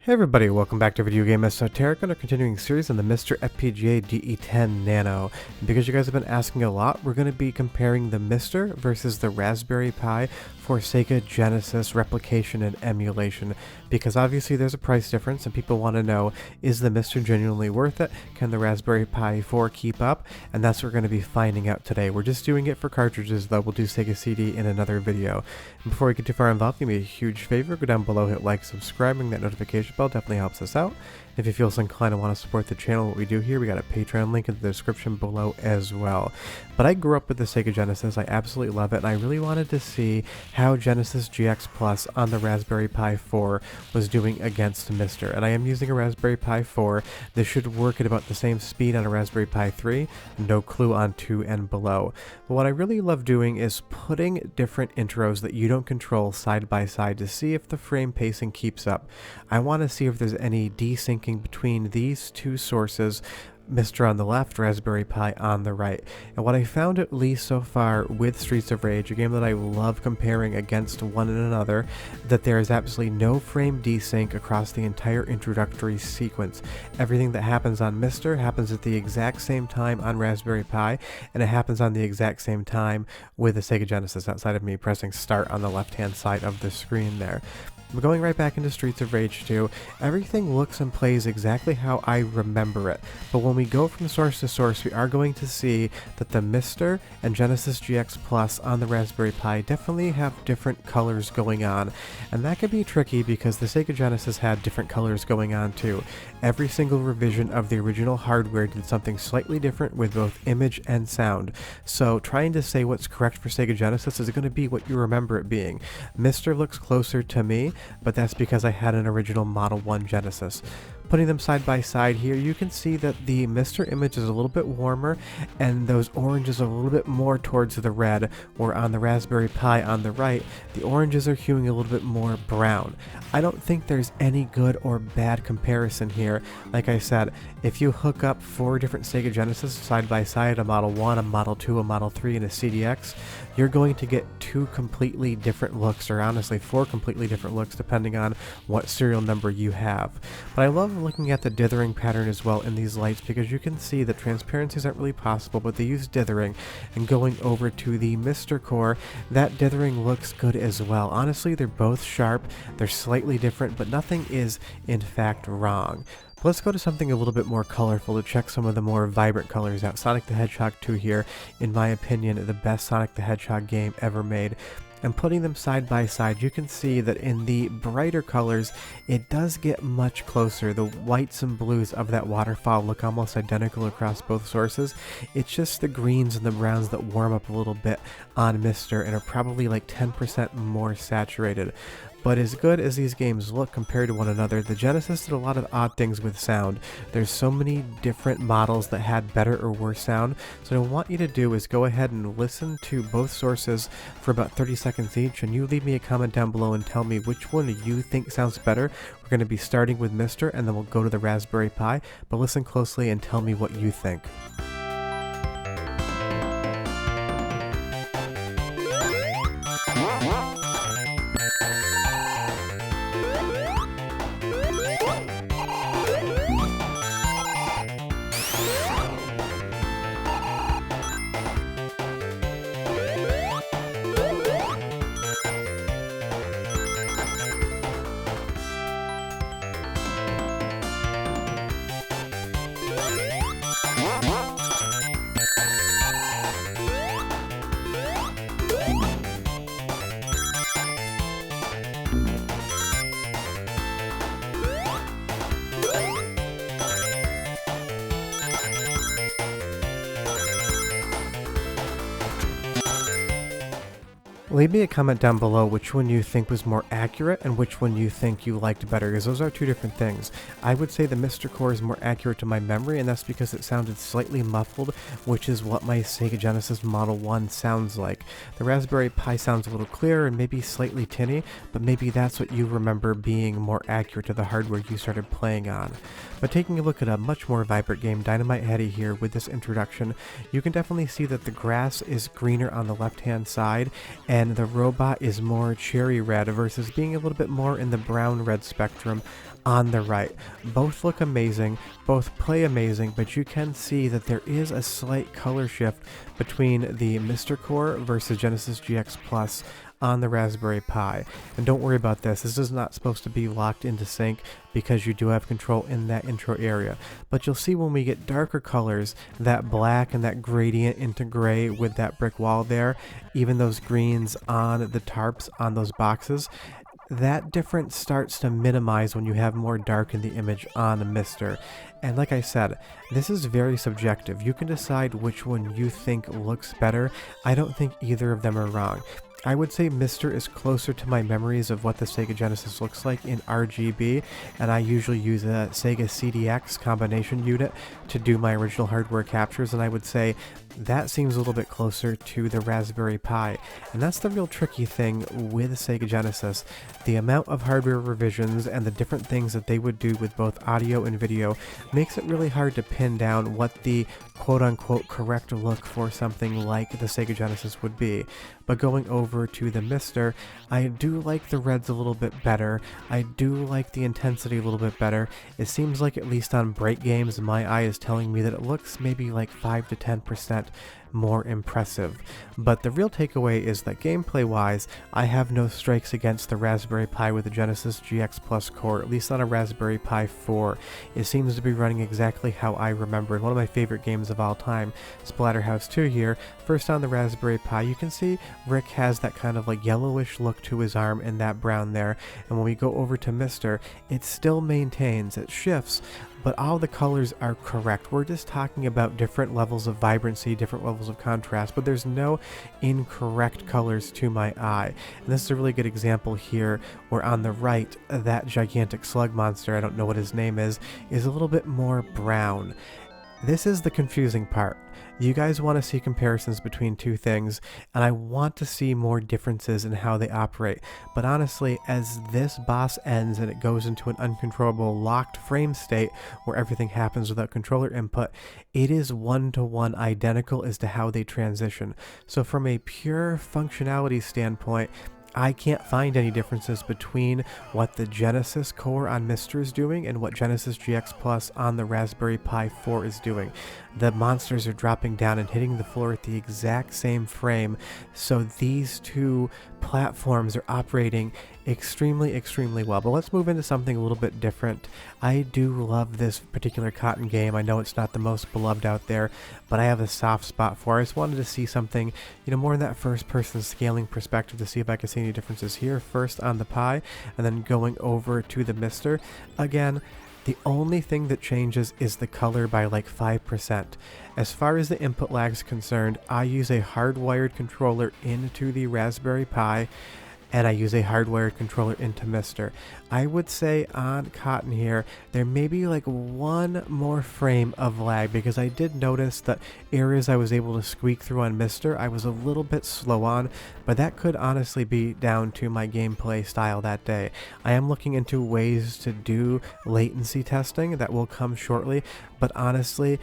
Hey everybody, welcome back to Video Game Esoteric on our continuing series on the MiSTer FPGA DE10 Nano. And because you guys have been asking a lot, we're going to be comparing the MiSTer versus the Raspberry Pi for Sega Genesis replication and emulation, because obviously there's a price difference and people want to know, is the MiSTer genuinely worth it? Can the Raspberry Pi 4 keep up? And that's what we're going to be finding out today. We're just doing it for cartridges though, we'll do Sega CD in another video. And before we get too far involved, do me a huge favor, go down below, hit like, subscribe, ring that notification bell, definitely helps us out. If you feel so inclined and want to support the channel, what we do here, we got a Patreon link in the description below as well. But I grew up with the Sega Genesis, I absolutely love it, and I really wanted to see how Genesis GX Plus on the Raspberry Pi 4 was doing against MiSTer. And I am using a Raspberry Pi 4, this should work at about the same speed on a Raspberry Pi 3, no clue on 2 and below. But what I really love doing is putting different intros that you don't control side by side to see if the frame pacing keeps up. I want to see if there's any desyncing between these two sources, MiSTer on the left, Raspberry Pi on the right. And what I found, at least so far with Streets of Rage, a game that I love comparing against one another, that there is absolutely no frame desync across the entire introductory sequence. Everything that happens on MiSTer happens at the exact same time on Raspberry Pi, and it happens on the exact same time with the Sega Genesis, outside of me pressing start on the left hand side of the screen there. We're going right back into Streets of Rage 2. Everything looks and plays exactly how I remember it, but when we go from source to source, we are going to see that the MiSTer and Genesis GX Plus on the Raspberry Pi definitely have different colors going on, and that can be tricky because the Sega Genesis had different colors going on too. Every single revision of the original hardware did something slightly different with both image and sound, so trying to say what's correct for Sega Genesis is going to be what you remember it being. MiSTer looks closer to me, but that's because I had an original Model 1 Genesis. Putting them side by side here, you can see that the MiSTer image is a little bit warmer and those oranges are a little bit more towards the red, where on the Raspberry Pi on the right, the oranges are huing a little bit more brown. I don't think there's any good or bad comparison here. Like I said, if you hook up 4 different Sega Genesis side by side, a Model 1, a Model 2, a Model 3, and a CDX, you're going to get 2 completely different looks, or honestly 4 completely different looks depending on what serial number you have. But I love looking at the dithering pattern as well in these lights, because you can see that transparencies aren't really possible, but they use dithering, and going over to the MiSTer core, that dithering looks good as well. Honestly, they're both sharp, they're slightly different, but nothing is in fact wrong. Let's go to something a little bit more colorful to check some of the more vibrant colors out. Sonic the Hedgehog 2 here, in my opinion, the best Sonic the Hedgehog game ever made. And putting them side by side, you can see that in the brighter colors, it does get much closer. The whites and blues of that waterfall look almost identical across both sources. It's just the greens and the browns that warm up a little bit on MiSTer and are probably like 10% more saturated. But as good as these games look compared to one another, the Genesis did a lot of odd things with sound. There's so many different models that had better or worse sound, so what I want you to do is go ahead and listen to both sources for about 30 seconds each, and you leave me a comment down below and tell me which one you think sounds better. We're going to be starting with MiSTer, and then we'll go to the Raspberry Pi, but listen closely and tell me what you think. Leave me a comment down below which one you think was more accurate and which one you think you liked better, because those are two different things. I would say the MiSTer core is more accurate to my memory, and that's because it sounded slightly muffled, which is what my Sega Genesis Model 1 sounds like. The Raspberry Pi sounds a little clearer and maybe slightly tinny, but maybe that's what you remember being more accurate to the hardware you started playing on. But taking a look at a much more vibrant game, Dynamite Headdy here with this introduction, you can definitely see that the grass is greener on the left hand side, and the robot is more cherry red versus being a little bit more in the brown red spectrum on the right. Both look amazing, both play amazing, but you can see that there is a slight color shift between the MiSTer core versus Genesis GX Plus on the Raspberry Pi. And don't worry about this, this is not supposed to be locked into sync because you do have control in that intro area. But you'll see when we get darker colors, that black and that gradient into gray with that brick wall there, even those greens on the tarps on those boxes, that difference starts to minimize when you have more dark in the image on the MiSTer. And like I said, this is very subjective. You can decide which one you think looks better. I don't think either of them are wrong. I would say MiSTer is closer to my memories of what the Sega Genesis looks like in RGB, and I usually use a Sega CDX combination unit to do my original hardware captures, and I would say that seems a little bit closer to the Raspberry Pi. And that's the real tricky thing with Sega Genesis. The amount of hardware revisions and the different things that they would do with both audio and video makes it really hard to pin down what the quote-unquote correct look for something like the Sega Genesis would be. But going over to the MiSTer, I do like the reds a little bit better. I do like the intensity a little bit better. It seems like, at least on bright games, my eye is telling me that it looks maybe like 5 to 10% more impressive. But the real takeaway is that gameplay wise, I have no strikes against the Raspberry Pi with the Genesis GX Plus core, at least on a Raspberry Pi 4. It seems to be running exactly how I remember. One of my favorite games of all time, Splatterhouse 2 here, first on the Raspberry Pi. You can see Rick has that kind of like yellowish look to his arm and that brown there. And when we go over to MiSTer, it still maintains, it shifts, but all the colors are correct. We're just talking about different levels of vibrancy, different levels of contrast, but there's no incorrect colors to my eye. And this is a really good example here, where on the right, that gigantic slug monster, I don't know what his name is a little bit more brown. This is the confusing part. You guys want to see comparisons between two things, and I want to see more differences in how they operate. But honestly, as this boss ends and it goes into an uncontrollable locked frame state where everything happens without controller input, it is one-to-one identical as to how they transition. So from a pure functionality standpoint, I can't find any differences between what the Genesis core on MiSTer is doing and what Genesis GX Plus on the Raspberry Pi 4 is doing. The monsters are dropping down and hitting the floor at the exact same frame, so these two platforms are operating extremely well. But let's move into something a little bit different. I do love this particular Cotton game. I know it's not the most beloved out there, but I have a soft spot for it. I just wanted to see something, more in that first person scaling perspective to see if I can see any differences here. First on the Pi, and then going over to the MiSTer. Again, the only thing that changes is the color by like 5%. As far as the input lag is concerned, I use a hardwired controller into the Raspberry Pi, and I use a hardwired controller into MiSTer. I would say on Cotton here, there may be like one more frame of lag, because I did notice that areas I was able to squeak through on MiSTer, I was a little bit slow on, but that could honestly be down to my gameplay style that day. I am looking into ways to do latency testing that will come shortly, but honestly,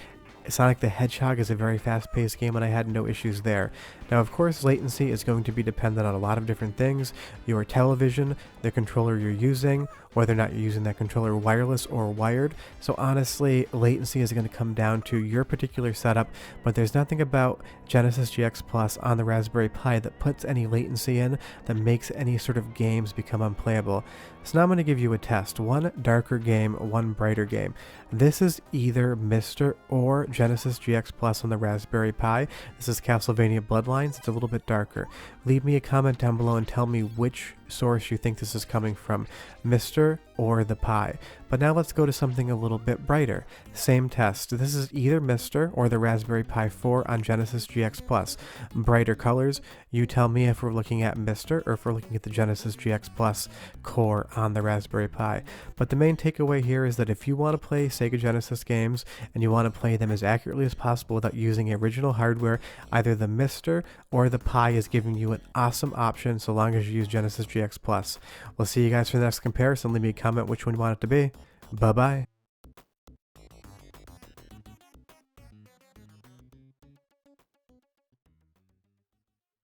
Sonic the Hedgehog is a very fast-paced game, and I had no issues there. Now, of course, latency is going to be dependent on a lot of different things: your television, the controller you're using, whether or not you're using that controller wireless or wired. So honestly, latency is going to come down to your particular setup, but there's nothing about Genesis GX Plus on the Raspberry Pi that puts any latency in that makes any sort of games become unplayable. So now I'm going to give you a test. One darker game, one brighter game. This is either MiSTer or Genesis GX Plus on the Raspberry Pi. This is Castlevania Bloodlines. It's a little bit darker. Leave me a comment down below and tell me which source you think this is coming from, MiSTer or the Pi. But now let's go to something a little bit brighter. Same test. This is either MiSTer or the Raspberry Pi 4 on Genesis GX Plus. Brighter colors. You tell me if we're looking at MiSTer or if we're looking at the Genesis GX Plus core on the Raspberry Pi. But the main takeaway here is that if you want to play Sega Genesis games and you want to play them as accurately as possible without using original hardware, either the MiSTer or the Pi is giving you an awesome option so long as you use Genesis GX Plus. We'll see you guys for the next comparison. Leave me a comment which one you want it to be. Bye-bye.